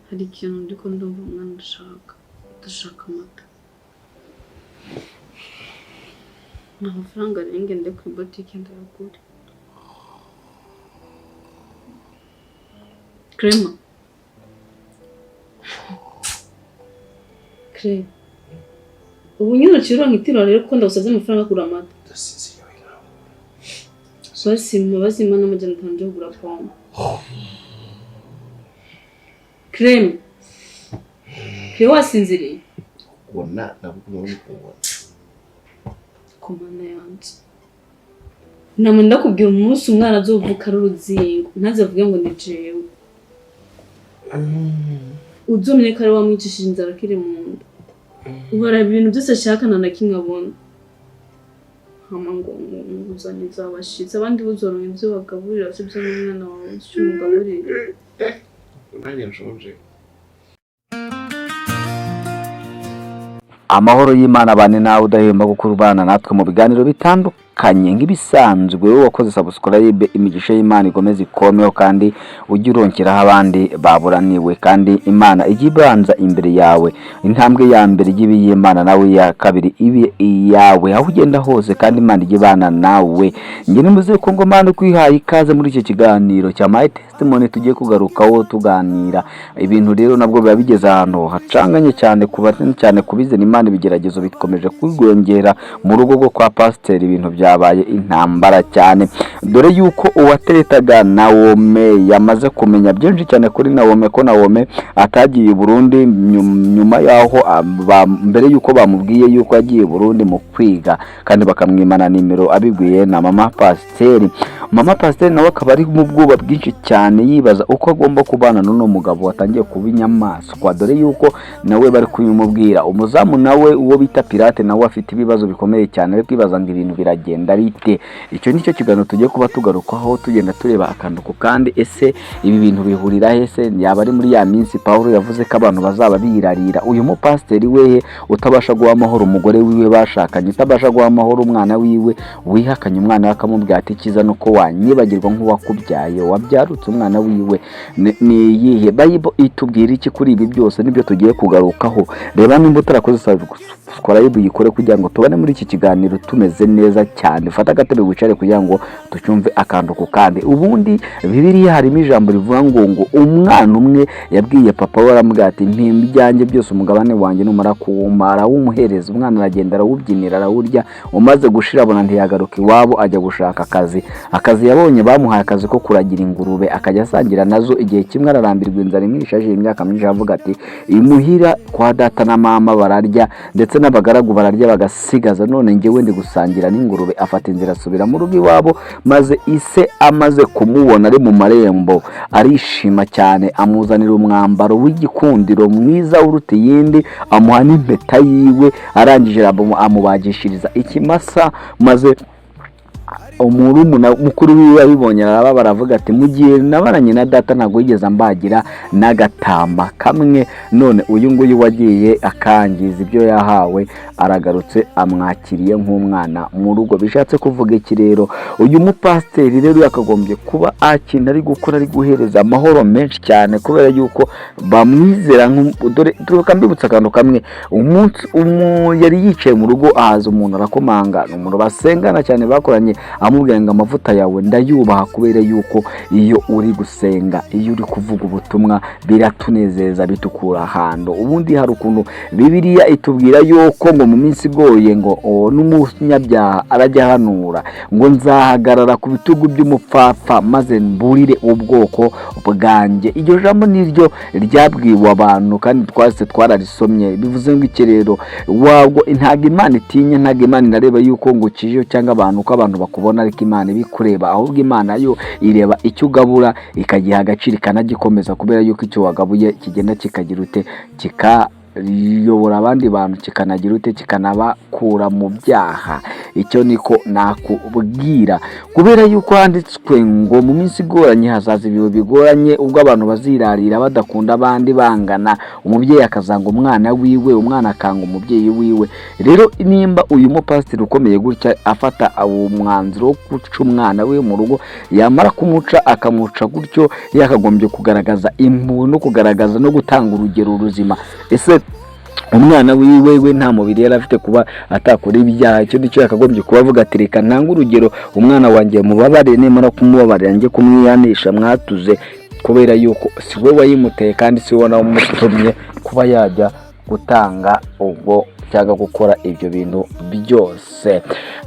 hari ikintu ndiko ndumva umwana ndashaka amata. Nta mafaranga ngende ku boutique ndayagura. Crema. Crema. Ubu nyine ucironka itiro rero ko ndagusaze amafaranga kugura amata. Basi mana majana 5 yo kugura poma. Crema. Crema wasinziriye. Kubona nabukubona kubona. Komana yanje. Namwe ndakubwira umunsi umwana azovuka ruzingo ntazavuge ngo ni jewe. Uzomye kare wamwicishije inzara kiri mu nda. Ubara ibintu byose ashaka na kimwe abona. Hama ngo uzanye zabashitse abandi buzoronka ibyo bagaburira sibyo n'umwana wawe cyumugaburira. Nanye nshonje. Amahoro y'Imana bane nawe udahemba gukurbana natwe mu biganiro bitandukanye nk'ibisanzwe wakoze subscribe imigisha y'Imana igomeze ikomeho kandi ujye uronkeraho abandi baburaniwe kandi Imana igibanza imbere yawe intambwe ya mbere y'ibiyimana Imana nawe ya kabiri ibi yawe aho ugenda hose kandi Imana igibana nawe nge nimuze ko ngo Imana kwihaye ikaze muri iki kiganiro cya My Testimony tugiye kugarukaho tuganira ibintu rero nabwo biba bigeze ahantu hacanganye cyane cyane kubize Imana ibigeragezo bikomeje kwigongera mu rugo rwo kwa pasteur ibintu byabaye intambara cyane dore yuko uwateretaga Nawomi yamaze kumenya byinshi cyane kuri Nawomi ko Nawomi atagiye Burundi nyuma yaho mbere yuko bamubwiye yuko agiye Burundi mu kwiga kandi bakamwimana nimero abibwiye na mama pasteur nawe akaba ari mu bwoba bwinshi cyane yibaza uko agomba kubana n'uno mugabo watangiye kuba inyamaswa dore yuko nawe bari kuyimubwira umuzamu nawe uwo bita Pirate nawe afite ibibazo bikomeye cyane ariko ibaza ngo ibintu biragenda bite icyo nicyo kiganiro tugiye kuba tugarukaho tugenda tureba akantu ku kandi ese ibi bintu bihurira hese yaba ari muri ya minsi Paulo yavuze ko abantu bazaba birarira uyu mu pasteur wehe utabasha guha amahoro umugore wiwe bashakanye utabasha guha amahoro umwana wiwe wihakanye umwana akamubwira ati kiza nuko wanyibagirwa nk'uwakubyaye wabyarutse umwana wiwe ni yihe Bible itubwira iki kuri ibi byose nibyo tugiye kugarukaho reba nimba utarakoze subscribe yikore kugira ngo tubane muri iki kiganiro tumeze neza cyane fata agatebe wicare kugira ngo tucyumve akantu ku kandi ubundi Bibiliya harimo ijambo rivuga ngo umwana umwe yabwiye papa we aramubwira ati mpimba ibyanjye byose umugabane wanjye numara kuwumara wumuhereza umwana aragenda arawubyinira arawurya umaze gushira abona ntiyagaruka iwabo ajya gushaka akazi yabonye bamuhaye akazi ko kuragira ingurube akajya asangira nazo igihe kimwe ararambirwa inzara imwishaje imyaka myinshi avuga ati imuhira kwa data na mama bararya ndetse n'abagaragu bararya bagasigaza none ngewe ndi gusangira n'ingurube afata inzira asubira mu rugo iwabo maze ise amaze kumubona ari mu marembo arishima cyane amuzanira umwambaro w'igikundiro mwiza uruta yindi amuha n'impeta yiwe arangije amubagishiriza ikimasa maze umurumuna mukuru wiwe abibonye araba baravuga ati mugiye nabaranye na data ntago yigeze ambagira n'agatamba kamwe none uyu nguyu wagiye akangiza ibyo yahawe aragarutse amwakiriye nk'umwana mu rugo bishatse kuvuga iki rero uyu mupasiteri rero yakagombye kuba akintu ari gukora ari guhereza amahoro menshi cyane kubera yuko bamwizera dore tukambibutsa akantu kamwe umunsi yari yicaye mu rugo ahaza umuntu arakomanga umuntu basengana cyane bakoranye amubwira ngo amavuta yawe ndayubaha kubera yuko iyo uri gusenga iyo uri kuvuga ubutumwa biratunezeza bitukura ahantu ubundi hari ukuntu Bibiliya itubwira yuko ngo mu minsi igoye ngo n'umunyabyaha arajya hanura ngo nzahagarara ku bitugu by'umupfapfa maze mburire ubwoko bwanjye iryo jambo niryo ryabwiwe abantu kandi twase twararisomye bivuze ngo iki rero wago ntago Imana itinya ntago Imana nareba yuko ngo kijo cyangwa abantu ko abantu bakubona ariko Imana ibikureba ahubwo Imana yo ireba icyo ugabura ikagiha agaciro ikanagikomeza kubera yuko icyo wagabuye kigenda kikagira ute kikanayobora abandi bantu, kikanagira ute, kikanabakura mu byaha. Icyo niko nakubwira, kubera yuko handitswe ngo mu minsi igoranye hazaza ibihe bigoranye, ubwo abantu bazirarira badakunda abandi, bangana, umubyeyi akazanga umwana wiwe, umwana akanga umubyeyi wiwe. Rero nimba uyu mupasiteri ukomeye gutya afata umwanzuro wo guca umwana we mu rugo, yamara kumuca akamuca gutyo, yakagombye kugaragaza impuhwe no kugaragaza no gutanga urugero ruzima. Ese umwana wiwe nta mubiri yari afite kuba atakora ibyaha? Icyo nicyo yakagombye kuba avuga ati reka ntange urugero, umwana wanjye mubabare, nimara kumubabarira njye kumwihanisha mwatuze, kubera yuko si we wayimuteye kandi si we wamutumye kuba yajya gutanga ubwo cyangwa gukora ibyo bintu byose.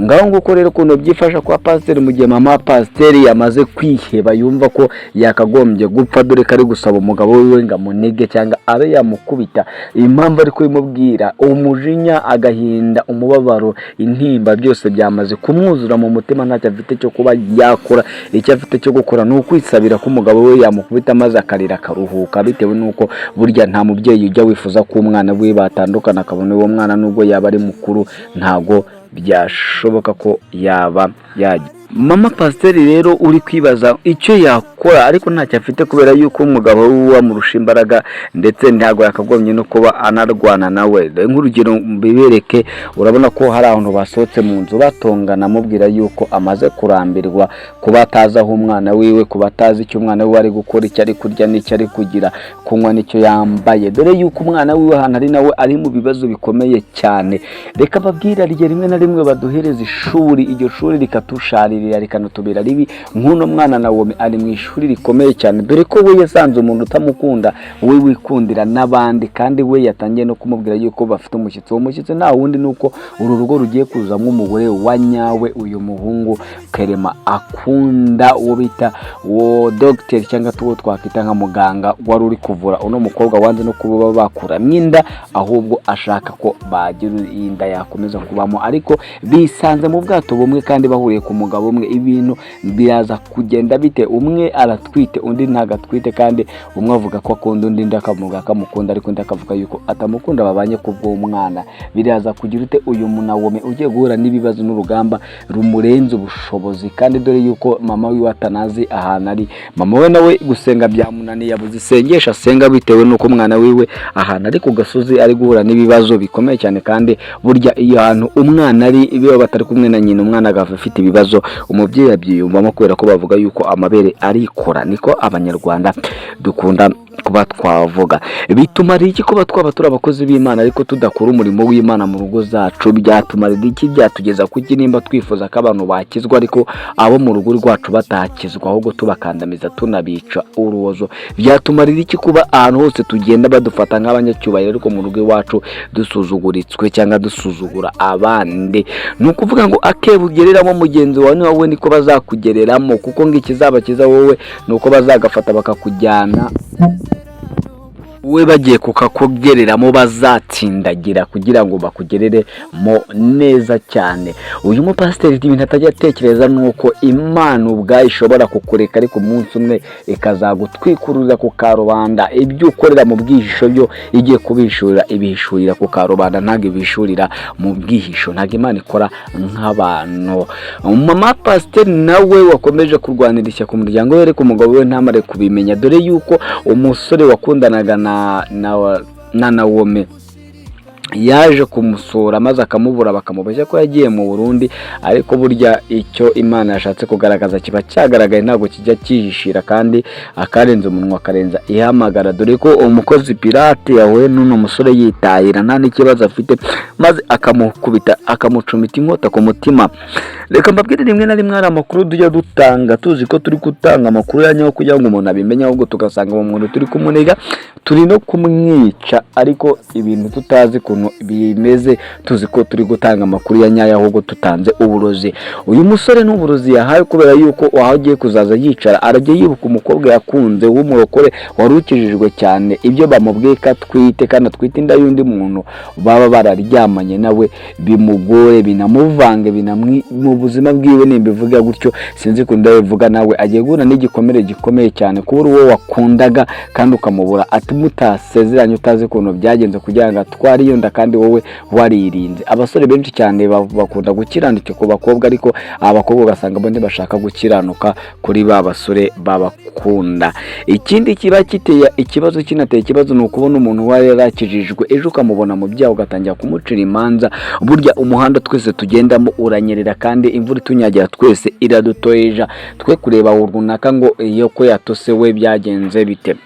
Ngaho nguko rero ukuntu byifasha kwa pasiteri mu gihe mama pasiteri yamaze kwiheba, yumva ko yakagombye gupfa, dore ko ari gusaba umugabo wiwe ngo amunege cyangwa abe yamukubita. Impamvu ari kubimubwira, umujinya, agahinda, umubabaro, intimba byose byamaze kumwuzura mu mutima, ntacyo afite cyo kuba yakora. Icyo afite cyo gukora ni ukwisabira ko umugabo we yamukubita maze akarira akaruhuka, bitewe n'uko burya nta mubyeyi ujya wifuza ko umwana we batandukana, akabona uwo mwana nubwo yaba ari mukuru ntago byashoboka ko yaba yajya. Mama pasiteri rero uri kwibaza icyo yakora, ariko ntacyo afite, kubera yuko umugabo we amurusha imbaraga, ndetse ntabwo yakagombye no kuba anarwana nawe. Nk'urugero bibereke, urabona ko hari abantu basohotse mu nzu batongana, amubwira yuko amaze kurambirwa kuba atazi aho umwana wiwe, kuba atazi icyo umwana we ari gukora, icyo ari kurya n'icyo ari kugira, kunywa n'icyo yambaye, dore yuko umwana wiwe ahantu ari nawe ari mu bibazo bikomeye cyane. Reka babwira rimwe na rimwe baduhereza ishuri, iryo shuri rikatusharira rikanutubera ribi. Nk'uno mwana Nawomi ari mu ishuri rikomeye cyane, dore ko we yasanze umuntu utamukunda, we wikundira n'abandi, kandi we yatangiye no kumubwira yuko bafite umushyitsi. Uwo mushyitsi nta wundi nuko uru rugo rugiye kuzamo umugore wa nyawe, uyu muhungu Kerema akunda, uwo bita uwo dogiteri cyangwa tuwo twakwita nka muganga wari uri kuvura uno mukobwa wanze no kuba bakuramo inda, ahubwo ashaka ko bagira inda yakomeza kubamo. Ariko bisanze mu bwato bumwe kandi bahuriye ku mugabo umwe, ibintu biraza kugenda bite, umwe aratwite undi ntagatwite, kandi umwe avuga ko akunda undi, ndi akavuga akamukunda, ariko undi akavuga yuko atamukunda, babanye kubw'umwana. Biraza kugira ute uyu Nawomi ugiye guhura n'ibibazo n'urugamba rumurenze ubushobozi, kandi dore yuko mama we atanazi ahantu ari. Mama we nawe gusenga byamunaniye, yabuze isengesha asenga, bitewe n'uko umwana wiwe ahantu ari ku gasozi ari guhura n'ibibazo bikomeye cyane. Kandi burya iyo ahantu umwana ari, iyo batari kumwe na nyina, umwana agava afite ibibazo, umubyeyi abyiyumvamo, kubera ko bavuga yuko amabere arikora. Niko abanyarwanda dukunda kuba twavuga. Bitumara iki kuba twaba turi abakozi b'Imana ariko tudakora umurimo w'Imana mu rugo zacu? Byatumarira iki? Byatugeza kuki nimba twifuza ko abantu bakizwa ariko abo mu rugo rwacu batakizwa, ahubwo tubakandamiza tunabica urubozo? Byatumarira iki kuba ahantu hose tugenda badufata nk'abanyacyubahiro ariko mu rugo iwacu dusuzuguritswe cyangwa dusuzugura abandi? Ni ukuvuga ngo akebo ugereramo mugenzi wawe ni wowe niko bazakugereramo, kuko ngo ikizaba kiza wowe ni uko bazagafata bakakujyana we bagiye kukakugereramo, bazatsindagira kugira ngo bakugerere mo neza cyane. Uyu mupasiteri ibintu atajya atekereza nuko Imana ubwayo ishobora kukureka, ariko umunsi umwe ikazagutwikururiza ku karubanda. Ibyo ukorera mu bwihisho byo igiye kubishurira, ibihishurira ku karubanda, ntabwo ibishurira mu bwihisho. Ntabwo Imana ikora nk'abantu. Mama pasiteri nawe wakomeje kurwanira ishyaka ku muryango we, ariko umugabo we ntamare kubimenya, dore yuko umusore wakundanaga na Nawomi yaje kumusura maze akamubura, bakamubeshya ko yagiye mu Burundi. Ariko burya icyo Imana yashatse kugaragaza kiba cyagaragaye, ntabwo kijya cyihishira, kandi akarenza umunwa akarenza ihamagara. Dore ko umukozi pirate yawe n'uno musore yitahira nta n'ikibazo afite, maze akamukubita akamucumita inkota ku mutima. Reka mbabwire rimwe na rimwe hari amakuru tujya dutanga tuzi ko turi gutanga amakuru yanyaho kugira ngo umuntu abimenye, ahubwo tugasanga uwo muntu turi kumunega turi no kumwica, ariko ibintu tutazi kuntu bimeze, tuzi ko turi gutanga amakuru ya nyayo, ahubwo tutanze uburozi. Uyu musore n'uburozi yahaye, kubera yuko ahagiye kuzaza yicara arajye yibuka umukobwa yakunze w'umurokore wari ukijijwe cyane, ibyo bamubwiye ko atwite, kandi atwite inda y'undi muntu baba bararyamanye nawe, bimugore binamuvange mu buzima bwiwe. Nimbivuga gutyo sinzi ko ndabivuga nawe agiye guhura n'igikomere gikomeye cyane, kubura uwo wakundaga kandi ukamubura. Ati bigatuma utasezeranye utazi ukuntu byagenze kugira ngo atware iyo nda kandi wowe waririnze. Abasore benshi cyane bakunda gukiranuka ku bakobwa, ariko abakobwa ugasanga bo ntibashaka gukiranuka kuri ba basore babakunda. Ikindi kiba kiteye ikibazo, kinateye ikibazo, ni ukubona umuntu wari yarakijijwe ejo ukamubona mu byaha ugatangira kumucira imanza. Burya umuhanda twese tugendamo uranyerera kandi imvura itunyagira twese iradutoyeja, twe kureba runaka ngo iyo ko yatose we byagenze bite.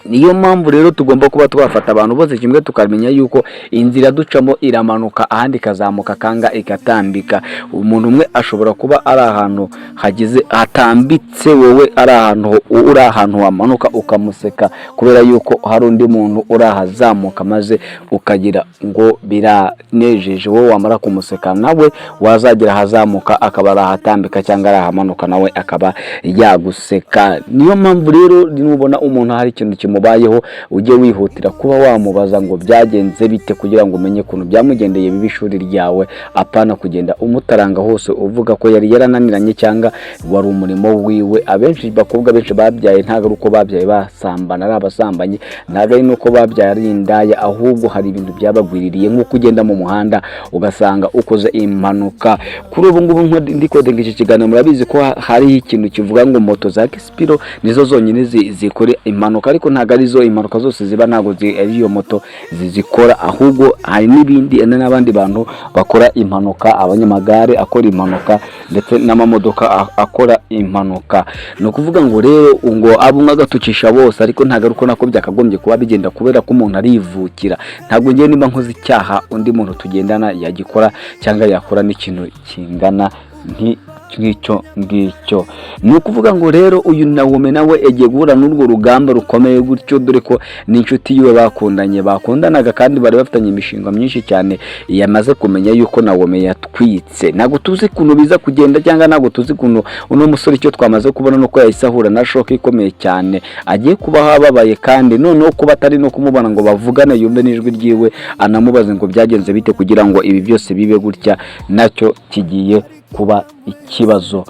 Niyo mpamvu rero tugomba kuba twafata abantu bose kimwe, tukamenya yuko inzira ducamo iramanuka ahandi kazamuka kanga ikatambika. Umuntu umwe ashobora kuba ari ahantu hagize hatambitse, wowe ari ahantu wamanuka ukamuseka kubera yuko hari undi muntu urahazamuka, maze ukagira ngo biranejeje. Wowe wamara kumuseka nawe wazagira hazamuka akaba arahatambika cyangwa arahamanuka nawe akaba yaguseka. Niyo mpamvu rero nubona umuntu hari ikintu mubayeho ujye wihutira kuba wamubaza ngo byagenze bite, kugira ngo umenye ukuntu byamugendeye bibi ishuri ryawe, apana kugenda umutaranga hose uvuga ko yari yarananiranye cyangwa wari umurimo wiwe. Abenshi bakobwa benshi babyaye ntago ari uko babyaye basambana ari abasambanyi, ntago ari nuko babyaye ari indaya, ahubwo hari ibintu byabagwiririye nko kugenda mu muhanda ugasanga ukoze impanuka. Kuri ubu ngubu ndikodinga iki kiganiro murabizi ko hari ikintu kivuga ngo moto za Kispiro nizo zonyine zikore impanuka, ariko ntago arizo impanuka zose ziba, ntago ari iyo moto zizikora, ahubwo hari n'abandi bantu bakora impanuka, abanyamagare akora impanuka ndetse n'amamodoka akora impanuka. No kuvuga ngo rero ngo abumwe agatukisha bose, ariko ntago ari uko nako byakagombye kuba bigenda, kubera ko umuntu arivukira. Ntago ngiye niba nkoze icyaha undi muntu tugendana yagikora cyangwa yakora n'ikintu kingana ngicyo. Ni ukuvuga ngo rero uyu Nawomi nawe yagiye guhura n'urwo rugamba rukomeye gutyo, dore ko n'inshuti yiwe bakundanaga kandi bari bafitanye imishinga myinshi cyane. Yamaze kumenya yuko Nawomi yatwitse, ntago tuzi ukuntu biza kugenda cyangwa ntago tuzi ukuntu uno musore icyo twamaze kubona nuko yahise ahura na shock ikomeye cyane, agiye kuba hababaye, kandi noneho kuba atari no kumubona ngo bavugane yumve n'ijwi ryiwe anamubaze ngo byagenze bite, kugira ngo ibi byose bibe gutya, nacyo kigiye kuba ikibazo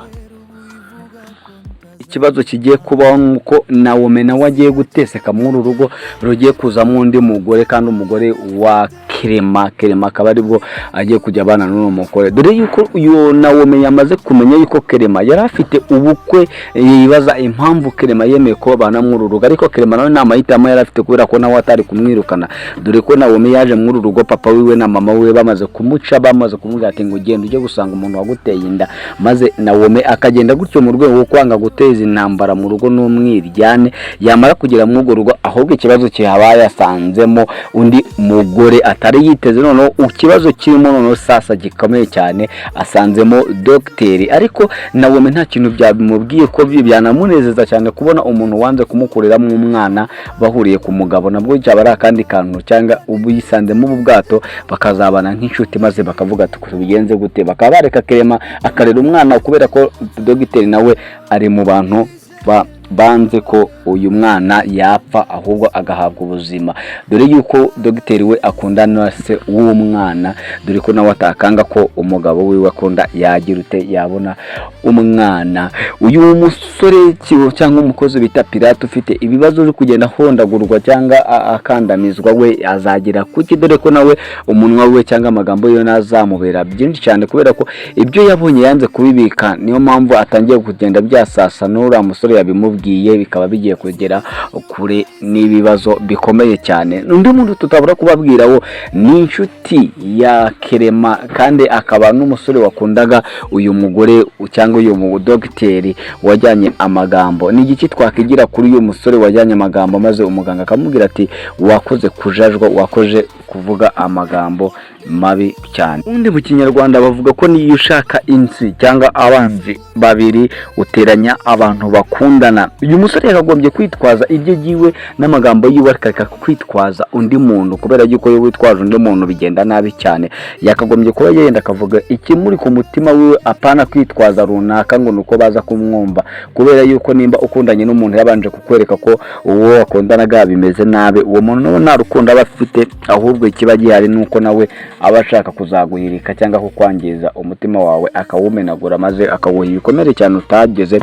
kigiye kubaho, nuko Nawomi nawe agiye guteseka muri urugo rugiye kuzamo undi mugore, kandi umugore wa Kerema akaba aribwo agiye kujya abana n'uwo mugore. Dore yuko uyu Nawomi yamaze kumenya yuko Kerema yari afite ubukwe, yibaza impamvu Kerema yemeye ko abana muri urugo, ariko Kerema nawe nta mahitamo yari afite kubera ko nawe atari kumwirukana. Dore ko Nawomi yaje muri urugo, papa wiwe na mama wiwe bamaze kumuca, bamaze kumubwira ati ngo ugende ujye gusanga umuntu waguteye inda, maze Nawomi akagenda gutyo mu rwego rwo kwanga guteza intambara mu rugo n'umwiryane. Yamara kugera mu rugo, ahubwo ikibazo kihabaye yasanzemo undi mugore atari yiteze. Noneho ikibazo kirimo noneho sasa gikomeye cyane, asanzemo dogiteri, ariko Nawomi nta kintu byamubwiye ko byanamunezeza cyane kubona umuntu wanze kumukureramo umwana bahuriye ku mugabo. Nabwo cyaba ari akandi kantu, cyangwa ubu yisanzemo ubu bwato bakazabana nk'inshuti, maze bakavuga ati kubigenze gute, bakaba bareka Kerema akarera umwana, kubera ko dogiteri nawe ari mu bantu banze ko uyu mwana yapfa ahubwo agahabwa ubuzima. Dore yuko dogiteri we akundana se w'uwo mwana, dore ko nawe atakanga ko umugabo we akunda yagira ute yabona umwana. Uyu musore cyangwa umukozi bita Pirate ufite ibibazo byo kugenda hondagurwa cyangwa akandamizwa, we azagira kuki? Dore ko nawe umunwa we cyangwa amagambo yo nazamubera byinshi cyane, kubera ko ibyo yabonye yanze kubibika. Niyo mpamvu atangiye kugenda byasasa n'ura musore yabimubwiye, bikaba bigiye kugera kure n'ibibazo bikomeye cyane. Undi muntu tutabura kubabwiraho ni inshuti ya Kerema, kandi akaba n'umusore wakundaga uyu mugore cyangwa uyu dogiteri wajyanye amagambo. Ni igiki twakigira kuri uyu musore wajyanye amagambo, maze umuganga akamubwira ati wakoze kujajwa, wakoze kuvuga amagambo mabi cyane. Undi mu Kinyarwanda bavuga ko niyo ushaka insi cyangwa abanzi babiri uteranya abantu bakundana. Uyu musore yakagombye kwitwaza ibyo giwe n'amagambo yiwe, akareka kwitwaza undi muntu, kubera yuko iyo witwaje undi muntu bigenda nabi cyane. Yakagombye kuba yenda akavuga ikimuri ku mutima wiwe, apana kwitwaza runaka ngo nuko baza kumwumva, kubera yuko nimba ukundanye n'umuntu yabanje kukwereka ko uwo wakundanaga bimeze nabi, uwo muntu nta rukundo aba afite, ahubwo ahubwo ikiba gihari nuko nawe aba ashaka kuzaguhirika cyangwa kukwangiza umutima wawe akawumenagura maze akawuha ibikomere cyane utageze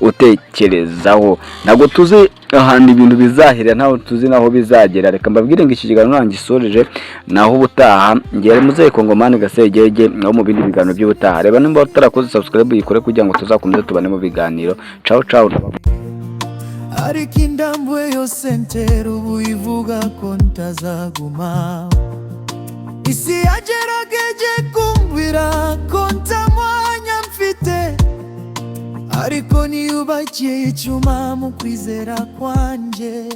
utekerezaho. Ntabwo tuzi ahantu ibintu bizahera, ntaho tuzi naho bizagera. Reka mbabwire ngo iki kiganiro nangisoreje, naho ubutaha ngere muzehe Kongomani Gasegege naho mu bindi biganiro by'ubutaha. Reba nimba utarakoze subscribe yikore kugira ngo tuzakomeze tubane mu biganiro. Ciao ciao. Ariko indambwe yose ntero uyivuga ko ntazaguma, isi yagerageje kumbwira ko ntamwanya mfite, ariko niyubakiye icyuma mu kwizera kwanje.